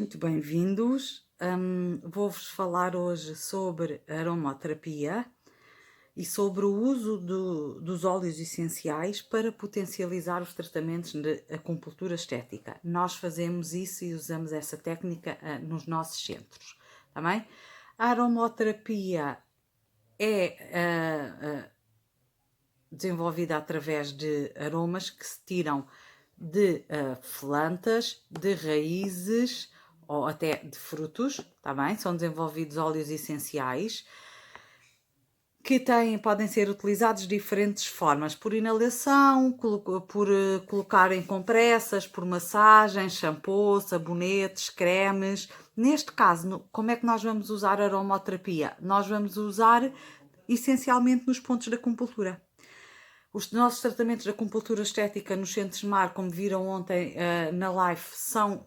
Muito bem-vindos. Vou-vos falar hoje sobre aromaterapia e sobre o uso dos óleos essenciais para potencializar os tratamentos de acupuntura estética. Nós fazemos isso e usamos essa técnica nos nossos centros, tá bem? A aromaterapia é desenvolvida através de aromas que se tiram de plantas, de raízes ou até de frutos, tá bem? São desenvolvidos óleos essenciais que podem ser utilizados de diferentes formas, por inalação, por colocar em compressas, por massagem, shampoo, sabonetes, cremes. Neste caso, como é que nós vamos usar a aromaterapia? Nós vamos usar essencialmente nos pontos de acupuntura. Os nossos tratamentos de acupuntura estética nos centros de mar, como viram ontem na live, são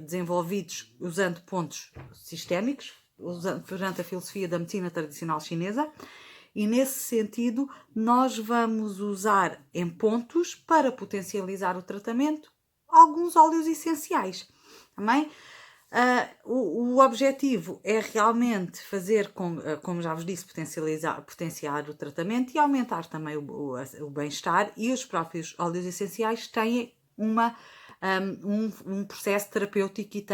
desenvolvidos usando pontos sistémicos, durante a filosofia da medicina tradicional chinesa, e nesse sentido nós vamos usar em pontos para potencializar o tratamento alguns óleos essenciais, também. O objetivo é realmente fazer, como já vos disse, potenciar o tratamento e aumentar também o bem-estar, e os próprios óleos essenciais têm um processo terapêutico e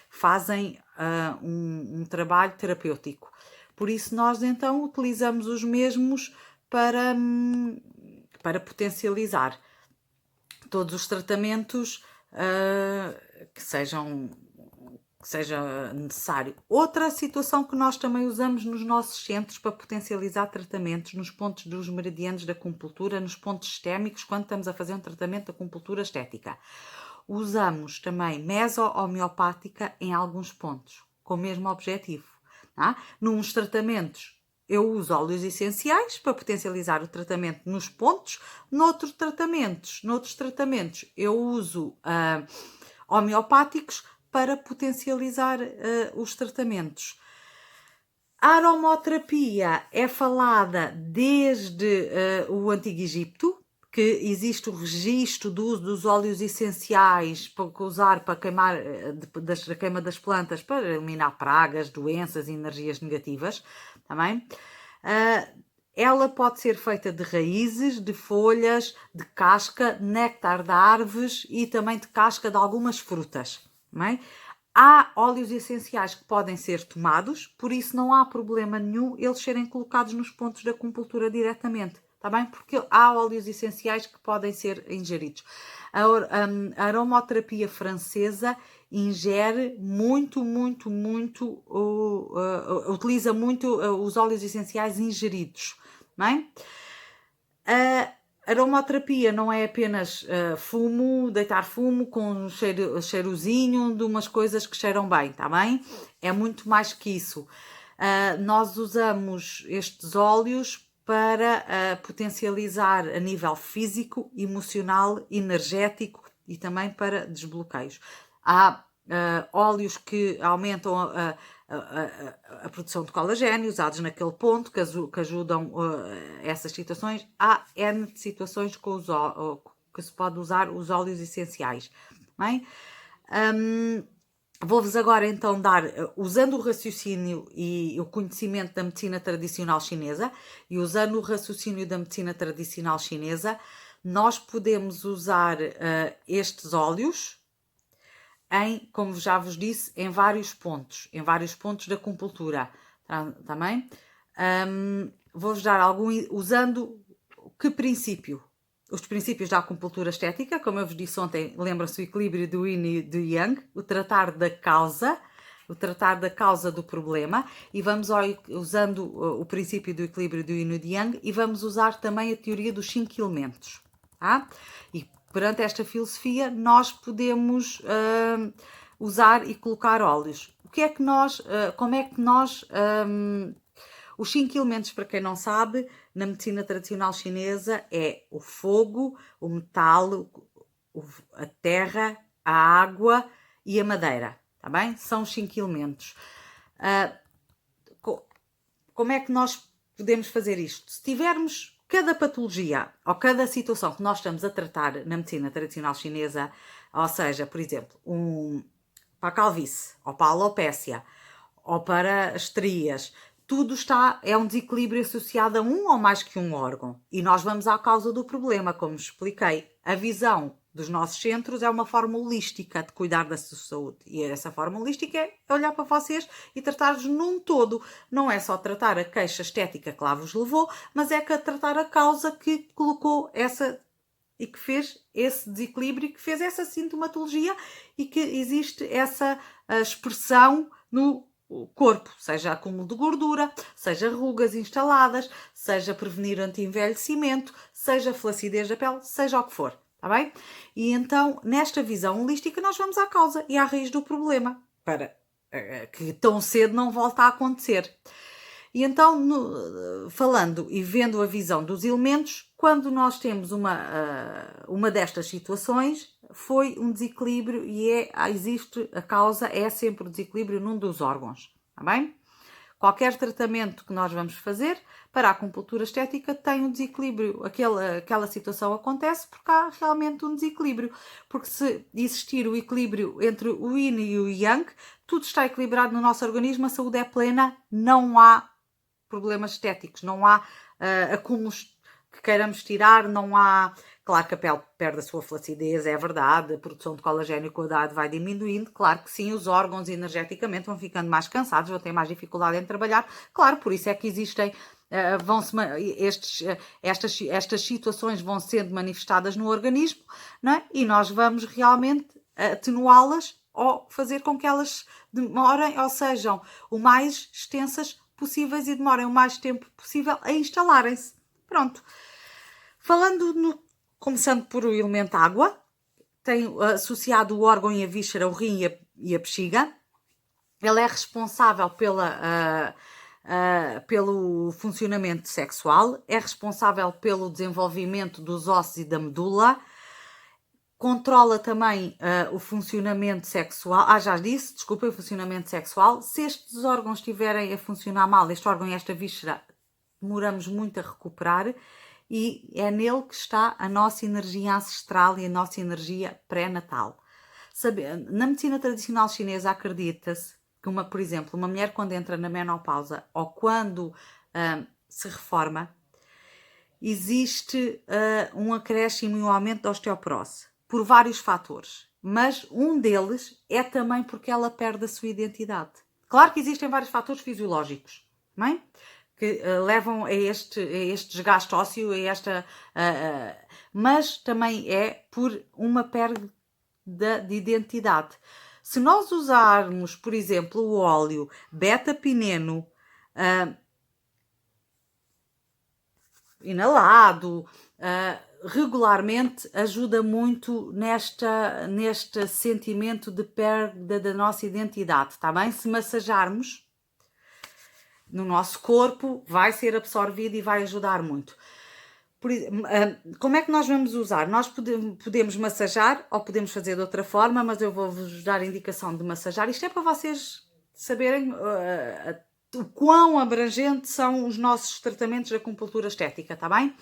fazem um trabalho terapêutico. Por isso nós então utilizamos os mesmos para potencializar todos os tratamentos que seja necessário. Outra situação que nós também usamos nos nossos centros para potencializar tratamentos nos pontos dos meridianos da acupuntura, nos pontos sistémicos, quando estamos a fazer um tratamento de acupuntura estética. Usamos também meso-homeopática em alguns pontos, com o mesmo objetivo. Tá? Nos tratamentos eu uso óleos essenciais para potencializar o tratamento nos pontos. Noutros tratamentos eu uso homeopáticos para potencializar os tratamentos. A aromaterapia é falada desde o Antigo Egito, que existe o registro do uso dos óleos essenciais para usar para queimar, da queima das plantas, para eliminar pragas, doenças e energias negativas, também. Ela pode ser feita de raízes, de folhas, de casca, néctar de árvores e também de casca de algumas frutas. Também. Há óleos essenciais que podem ser tomados, por isso não há problema nenhum eles serem colocados nos pontos da acupuntura diretamente, tá bem? Porque há óleos essenciais que podem ser ingeridos. A aromaterapia francesa ingere utiliza muito os óleos essenciais ingeridos, bem? A aromaterapia não é apenas deitar fumo com um cheirozinho de umas coisas que cheiram bem, tá bem? É muito mais que isso. Nós usamos estes óleos para potencializar a nível físico, emocional, energético e também para desbloqueios. Há óleos que aumentam a produção de colagênio, usados naquele ponto, que ajudam essas situações. Há N de situações que se pode usar os óleos essenciais. Bem? Vou-vos agora então dar, usando o raciocínio e o conhecimento da medicina tradicional chinesa, e usando o raciocínio da medicina tradicional chinesa, nós podemos usar estes óleos como já vos disse, em vários pontos da acupuntura, também. Vou-vos dar usando que princípio? Os princípios da acupuntura estética, como eu vos disse ontem, lembram-se o equilíbrio do Yin e do Yang, o tratar da causa do problema, e vamos usando o princípio do equilíbrio do Yin e do Yang, e vamos usar também a teoria dos 5 elementos, tá? E perante esta filosofia nós podemos usar e colocar óleos. Os 5 elementos, para quem não sabe, na medicina tradicional chinesa é o fogo, o metal, a terra, a água e a madeira, tá bem? São os 5 elementos. Como é que nós podemos fazer isto? Se tivermos cada patologia ou cada situação que nós estamos a tratar na medicina tradicional chinesa, ou seja, por exemplo, para a calvície, ou para a alopécia, ou para as estrias. Tudo é um desequilíbrio associado a um ou mais que um órgão. E nós vamos à causa do problema, como expliquei. A visão dos nossos centros é uma forma holística de cuidar da sua saúde. E essa forma holística é olhar para vocês e tratar-vos num todo. Não é só tratar a queixa estética que lá vos levou, mas é que tratar a causa que colocou essa e que fez esse desequilíbrio, que fez essa sintomatologia e que existe essa expressão no corpo, seja acúmulo de gordura, seja rugas instaladas, seja prevenir anti-envelhecimento, seja flacidez da pele, seja o que for, está bem? E então, nesta visão holística, nós vamos à causa e à raiz do problema, para que tão cedo não volte a acontecer. E então, falando e vendo a visão dos elementos, quando nós temos uma destas situações, foi um desequilíbrio e existe a causa, é sempre o desequilíbrio num dos órgãos, está bem? Qualquer tratamento que nós vamos fazer para a acupuntura estética tem um desequilíbrio. Aquela situação acontece porque há realmente um desequilíbrio. Porque se existir o equilíbrio entre o yin e o yang, tudo está equilibrado no nosso organismo, a saúde é plena, não há problemas estéticos, não há acúmulos que queiramos tirar, não há... Claro que a pele perde a sua flacidez, é verdade, a produção de colagênio com a idade vai diminuindo, claro que sim, os órgãos energeticamente vão ficando mais cansados, vão ter mais dificuldade em trabalhar, claro, por isso é que existem, estas situações vão sendo manifestadas no organismo, não é? E nós vamos realmente atenuá-las ou fazer com que elas demorem, ou sejam o mais extensas possíveis e demorem o mais tempo possível a instalarem-se. Pronto. Começando por o elemento água, tem associado o órgão e a víscera, o rim e a bexiga. Ele é responsável pelo funcionamento sexual, é responsável pelo desenvolvimento dos ossos e da medula, controla também o funcionamento sexual. Já disse, desculpa, o funcionamento sexual. Se estes órgãos estiverem a funcionar mal, este órgão e esta víscera, demoramos muito a recuperar e é nele que está a nossa energia ancestral e a nossa energia pré-natal. Na medicina tradicional chinesa acredita-se que, por exemplo, uma mulher quando entra na menopausa ou quando se reforma, existe um acréscimo e um aumento da osteoporose por vários fatores, mas um deles é também porque ela perde a sua identidade. Claro que existem vários fatores fisiológicos, não é? Que levam a este desgaste ósseo, mas também é por uma perda de identidade. Se nós usarmos, por exemplo, o óleo beta-pineno inalado, regularmente, ajuda muito neste sentimento de perda da nossa identidade, está bem? Se massajarmos no nosso corpo, vai ser absorvido e vai ajudar muito. Como é que nós vamos usar? Nós podemos massajar ou podemos fazer de outra forma, mas eu vou-vos dar a indicação de massajar. Isto é para vocês saberem o quão abrangentes são os nossos tratamentos de acupuntura estética, está bem?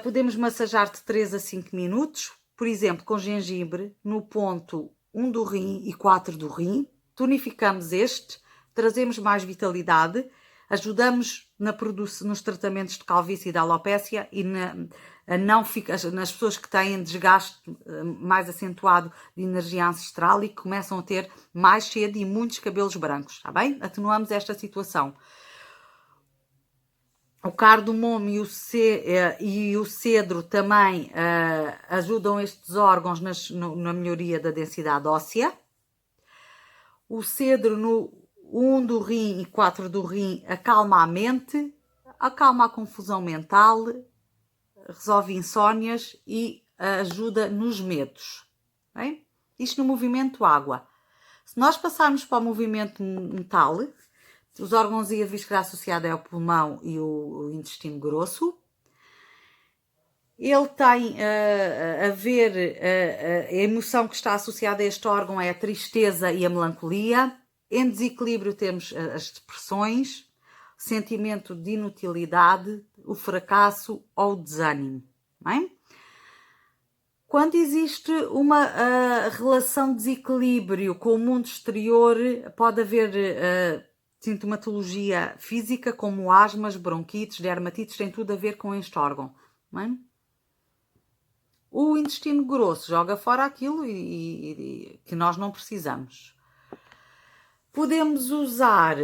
Podemos massajar de 3 a 5 minutos, por exemplo, com gengibre, no ponto 1 do rim e 4 do rim. Tonificamos trazemos mais vitalidade, ajudamos nos tratamentos de calvície e de alopécia e nas pessoas que têm desgaste mais acentuado de energia ancestral e que começam a ter mais cedo e muitos cabelos brancos, está bem? Atenuamos esta situação. O cardamomo e o cedro também ajudam estes órgãos na melhoria da densidade óssea. O cedro no 1 do rim e 4 do rim acalma a mente, acalma a confusão mental, resolve insónias e ajuda nos medos. Bem? Isto no movimento água. Se nós passarmos para o movimento metal, os órgãos e a víscera associada é o pulmão e o intestino grosso. Ele tem a emoção que está associada a este órgão é a tristeza e a melancolia. Em desequilíbrio temos as depressões, o sentimento de inutilidade, o fracasso ou o desânimo. Não é? Quando existe uma relação de desequilíbrio com o mundo exterior, pode haver sintomatologia física como asmas, bronquites, dermatites, tem tudo a ver com este órgão. Não é? O intestino grosso joga fora aquilo que nós não precisamos. Podemos usar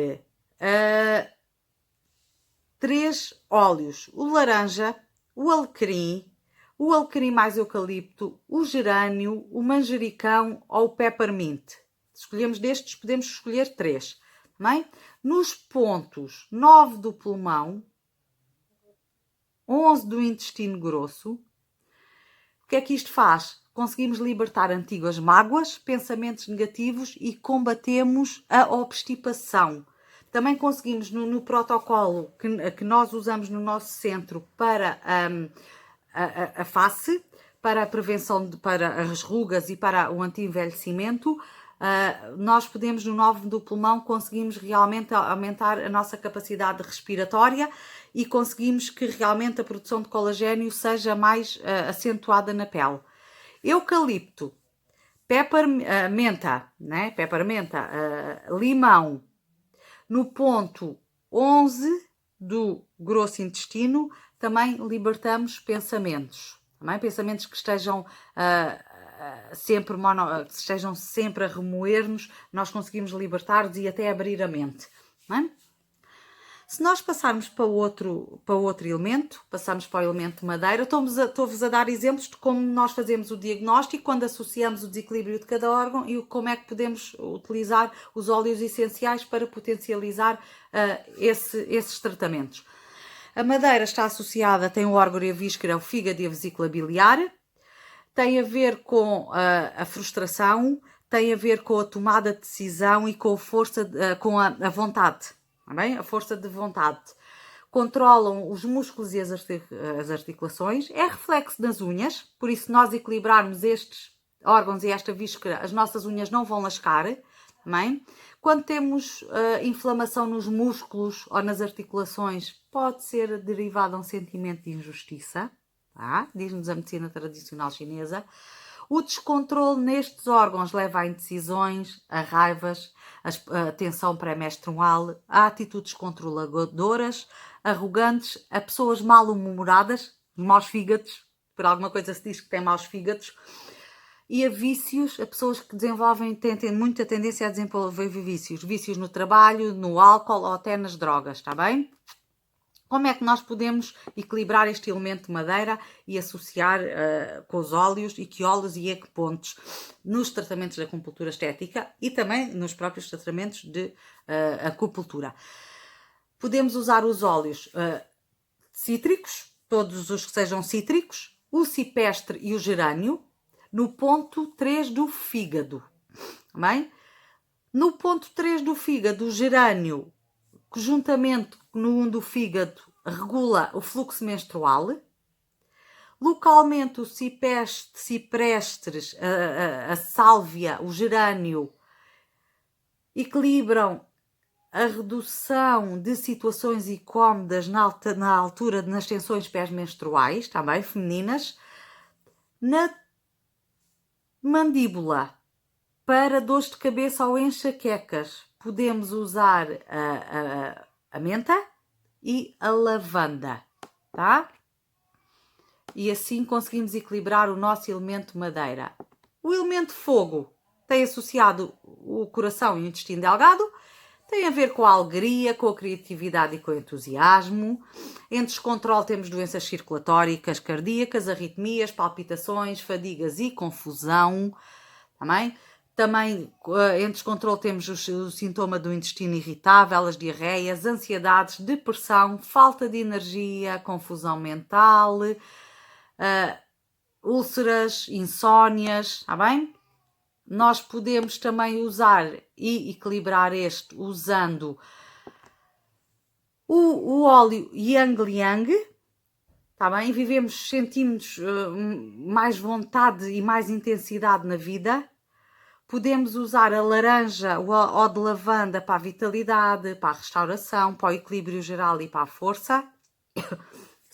3 óleos: o laranja, o alecrim mais eucalipto, o gerânio, o manjericão ou o peppermint. Escolhemos destes, podemos escolher 3. Bem? Nos pontos 9 do pulmão, 11 do intestino grosso, o que é que isto faz? Conseguimos libertar antigas mágoas, pensamentos negativos e combatemos a obstipação. Também conseguimos, no protocolo que nós usamos no nosso centro para a face, para a prevenção, para as rugas e para o anti-envelhecimento, nós podemos, no 9 do pulmão, conseguimos realmente aumentar a nossa capacidade respiratória e conseguimos que realmente a produção de colagênio seja mais acentuada na pele. Eucalipto, menta, né? Peppermenta, limão, no ponto 11 do grosso intestino, também libertamos pensamentos. Também pensamentos que estejam sempre a remoer-nos, nós conseguimos libertar-nos e até abrir a mente. Não é? Se nós passarmos para outro elemento, passamos para o elemento madeira, estou-vos a dar exemplos de como nós fazemos o diagnóstico quando associamos o desequilíbrio de cada órgão e como é que podemos utilizar os óleos essenciais para potencializar esses tratamentos. A madeira está associada, tem o órgão e a víscera, o fígado e a vesícula biliar, tem a ver com a frustração, tem a ver com a tomada de decisão e com a força, com a vontade. Bem? A força de vontade. Controlam os músculos e as articulações. É reflexo das unhas, por isso, se nós equilibrarmos estes órgãos e esta víscera, as nossas unhas não vão lascar. Bem? Quando temos inflamação nos músculos ou nas articulações, pode ser derivado a um sentimento de injustiça. Tá? Diz-nos a medicina tradicional chinesa. O descontrole nestes órgãos leva a indecisões, a raivas, a tensão pré-menstrual, a atitudes controladoras, arrogantes, a pessoas mal-humoradas, maus fígados, por alguma coisa se diz que tem maus fígados, e a vícios, a pessoas que têm muita tendência a desenvolver vícios no trabalho, no álcool ou até nas drogas, está bem? Como é que nós podemos equilibrar este elemento de madeira e associar com os óleos e que óleos e a que pontos nos tratamentos da acupuntura estética e também nos próprios tratamentos de acupuntura? Podemos usar os óleos cítricos, todos os que sejam cítricos, o cipestre e o gerânio, no ponto 3 do fígado. Bem? No ponto 3 do fígado, o gerânio, que juntamente no 1 do fígado regula o fluxo menstrual. Localmente, o ciprestes, a sálvia, o gerânio, equilibram a redução de situações incómodas na altura nas tensões pés-menstruais, também femininas. Na mandíbula, para dores de cabeça ou enxaquecas, podemos usar a menta e a lavanda, tá? E assim conseguimos equilibrar o nosso elemento madeira. O elemento fogo tem associado o coração e o intestino delgado, tem a ver com a alegria, com a criatividade e com o entusiasmo. Em descontrole temos doenças circulatórias, cardíacas, arritmias, palpitações, fadigas e confusão. Também em descontrole temos o sintoma do intestino irritável, as diarreias, ansiedades, depressão, falta de energia, confusão mental, úlceras, insónias, está bem? Nós podemos também usar e equilibrar este usando o óleo Yang Liang, tá bem? Sentimos mais vontade e mais intensidade na vida. Podemos usar a laranja ou de lavanda para a vitalidade, para a restauração, para o equilíbrio geral e para a força.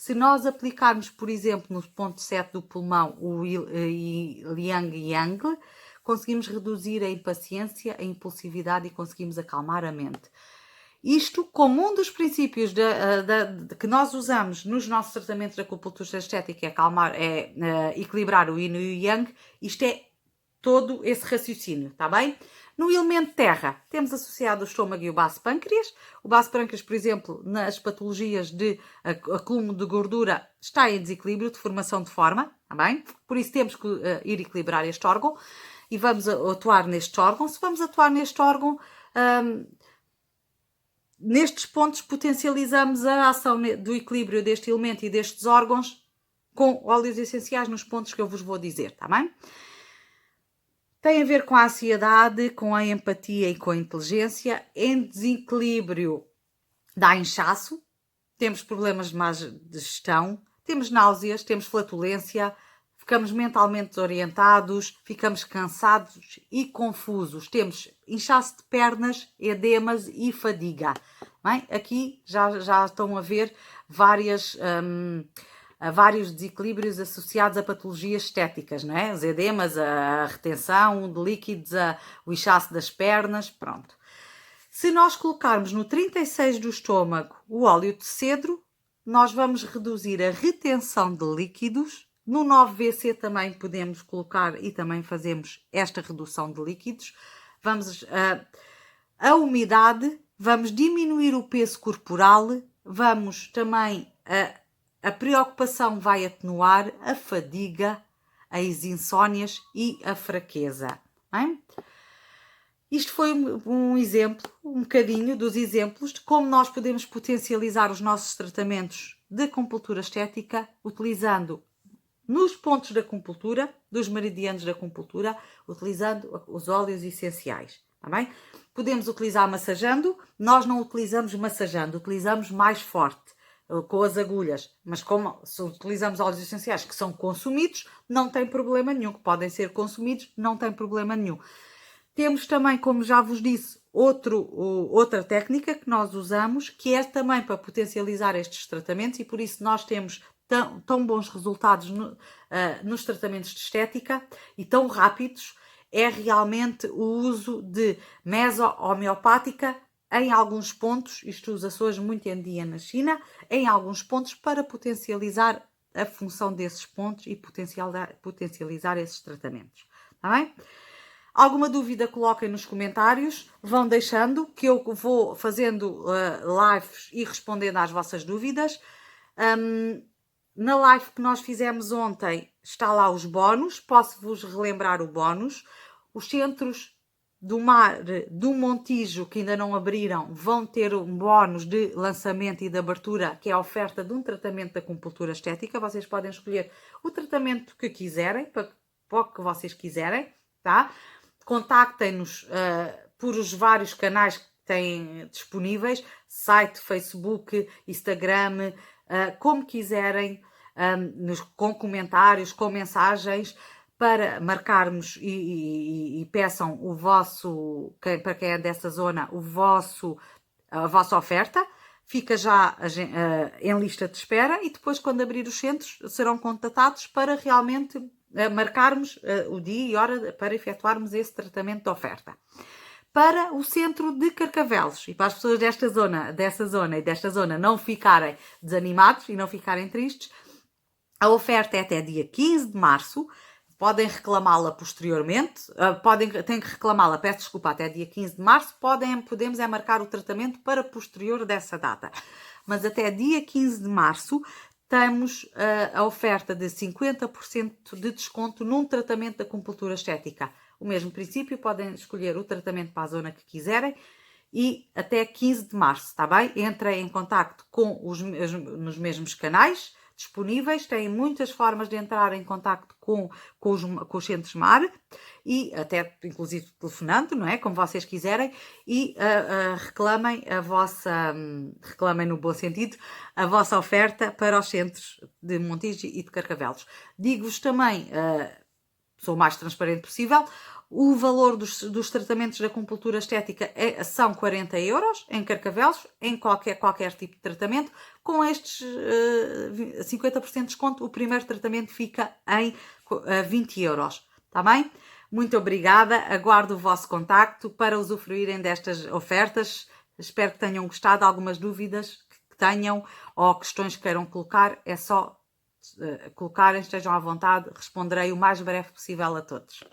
Se nós aplicarmos, por exemplo, no ponto 7 do pulmão o Liang Yang, conseguimos reduzir a impaciência, a impulsividade e conseguimos acalmar a mente. Isto, como um dos princípios que nós usamos nos nossos tratamentos de acupuntura estética, é equilibrar o Yin e o Yang, isto é todo esse raciocínio, está bem? No elemento terra, temos associado o estômago e o baço pâncreas. O baço pâncreas, por exemplo, nas patologias de acúmulo de gordura, está em desequilíbrio de formação de forma, está bem? Por isso temos que ir equilibrar este órgão e vamos atuar neste ólgão. Se vamos atuar neste órgão, nestes pontos potencializamos a ação do equilíbrio deste elemento e destes órgãos com óleos essenciais nos pontos que eu vos vou dizer, está bem? Tem a ver com a ansiedade, com a empatia e com a inteligência. Em desequilíbrio dá inchaço, temos problemas de má digestão, temos náuseas, temos flatulência, ficamos mentalmente desorientados, ficamos cansados e confusos. Temos inchaço de pernas, edemas e fadiga. Bem, aqui já estão a ver vários desequilíbrios associados a patologias estéticas, não é? Os edemas, a retenção de líquidos, o inchaço das pernas, pronto. Se nós colocarmos no 36 do estômago o óleo de cedro, nós vamos reduzir a retenção de líquidos. No 9VC também podemos colocar e também fazemos esta redução de líquidos. Vamos a umidade, vamos diminuir o peso corporal, vamos também a preocupação vai atenuar, a fadiga, as insónias e a fraqueza. Bem? Isto foi um exemplo, um bocadinho dos exemplos de como nós podemos potencializar os nossos tratamentos de acupuntura estética utilizando nos pontos da acupuntura, dos meridianos da acupuntura, utilizando os óleos essenciais. Tá bem? Podemos utilizar massajando, nós não utilizamos massajando, utilizamos mais forte, com as agulhas, mas como se utilizamos óleos essenciais que são consumidos, não tem problema nenhum, que podem ser consumidos, não tem problema nenhum. Temos também, como já vos disse, outra técnica que nós usamos, que é também para potencializar estes tratamentos e por isso nós temos tão bons resultados nos tratamentos de estética e tão rápidos, é realmente o uso de meso-homeopática em alguns pontos, isto usa-se hoje muito em dia na China, em alguns pontos para potencializar a função desses pontos e potencializar esses tratamentos. Está bem? Alguma dúvida coloquem nos comentários, vão deixando que eu vou fazendo lives e respondendo às vossas dúvidas. Na live que nós fizemos ontem está lá os bónus, posso-vos relembrar o bónus. Os centros do Mar do Montijo, que ainda não abriram, vão ter um bónus de lançamento e de abertura, que é a oferta de um tratamento de acupuntura estética. Vocês podem escolher o tratamento que quiserem, para o que vocês quiserem, tá? Contactem-nos por os vários canais que têm disponíveis, site, Facebook, Instagram, como quiserem, com comentários, com mensagens, para marcarmos e peçam o vosso, para quem é dessa zona, a vossa oferta, fica já em lista de espera e depois quando abrir os centros serão contatados para realmente marcarmos o dia e hora para efetuarmos esse tratamento de oferta. Para o centro de Carcavelos e para as pessoas dessa zona não ficarem desanimados e não ficarem tristes, a oferta é até dia 15 de março, podem reclamá-la posteriormente, têm que reclamá-la, peço desculpa, até dia 15 de março, podemos marcar o tratamento para posterior dessa data. Mas até dia 15 de março temos a oferta de 50% de desconto num tratamento de acupuntura estética. O mesmo princípio, podem escolher o tratamento para a zona que quiserem e até 15 de março, está bem? Entrem em contacto nos mesmos canais disponíveis, têm muitas formas de entrar em contacto com os centros Mar e até inclusive telefonando, não é? Como vocês quiserem e reclamem no bom sentido a vossa oferta para os centros de Montijo e de Carcavelos. Digo-vos também, sou o mais transparente possível. O valor dos tratamentos da acupuntura estética são 40 euros em Carcavelos, em qualquer tipo de tratamento. Com estes 50% de desconto, o primeiro tratamento fica em 20 euros. Está bem? Muito obrigada. Aguardo o vosso contacto para usufruírem destas ofertas. Espero que tenham gostado. Algumas dúvidas que tenham ou questões que queiram colocar, é só colocarem, estejam à vontade. Responderei o mais breve possível a todos.